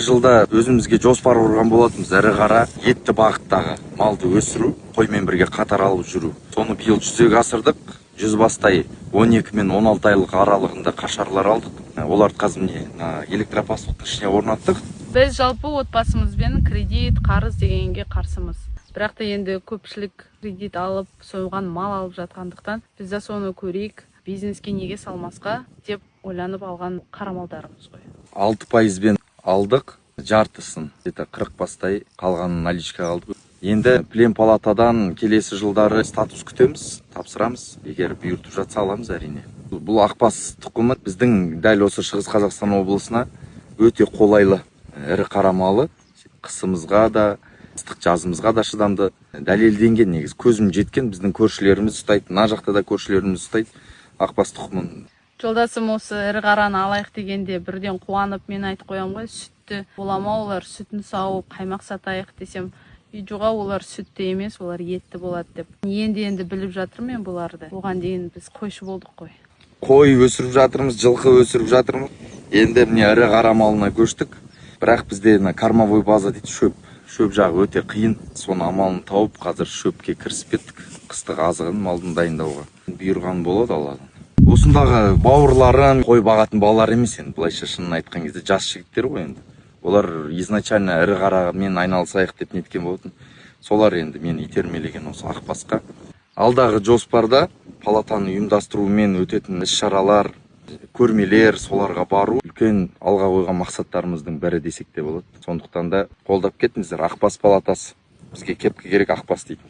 Жылда өзімізге жоспар құрған болатынбыз, ірі қара етті бағыттағы малды өсіру, қоймен бірге қатар алып жүру. Соны биыл жүзеге асырдық. 100 бастай 12 мен 16 айлық аралығында қашарлар алдық. Оларды қазір міне электропаспорттың ішіне орнаттық. Біз жалпы отбасымызбен кредит, қарыз дегенге қарсымыз. Бірақ та енді көпшілік кредит алып, соған мал алып жатқандықтан, біз де соны көрейік, бизнеске неге салмасқа деп ойланып алған қарамалдарымыз ғой. 6%-бен алдық, жартысын, 40 бастай қалғанын наличкаға алдық. Енді Плен палатадан келесі жылдары статус күтеміз, тапсырамыз. Егер бұйыртып жатса аламыз әрине. Бұл ақбас тұқымы біздің дәл осы Шығыс Қазақстан облысына өте қолайлы ірі қара малы. Қысымызға да, ыстық жазымызға да шыдамды, дәлелденген негіз. Көзім жеткен біздің көршілеріміз ұстайды, мына жақта да көршілеріміз ұстайды ақбас тұқымын. Жолдасым осы ірі қараны алайық дегенде бірден қуанып, мен айтып қоям ғой, сүтті болама, олар сүтін сауып, қаймақ сатайық десем, жоға, олар сүтті емес, олар етті болады деп. Енді біліп жатыр мен бұларды. Оған дейін біз қойшы болдық қой. Қой өсіріп жатырмыз, жылқы өсіріп жатырмыз. Енді міне ірі қара малына көштік. Бірақ бізде кормовой база дейді, шөп жағы өте қиын. Соны амалын тауып, қазір шөпке кірісіп кеттік. Қыстық азығын малдың дайындауға. Бұйырған болады Алладан. Осындағы бауырларын қой бағатын балалар емес енді, былайша шынын айтқан кезде жас жігіттер ғой енді. Олар изначально ірі қарамен айналысайық деп неткен болатын. Солар енді мені итермелеген осы ақбасқа. Алдағы жоспарда палатаны ұйымдастырумен өтетін іс-шаралар, көрмелер, соларға бару үлкен алға қойған мақсаттарымыздың бірі десек те болады. Сондықтан да қолдап кетіңіздер. Ақбас палатасы. Бізге кепкі керек ақбас дейді.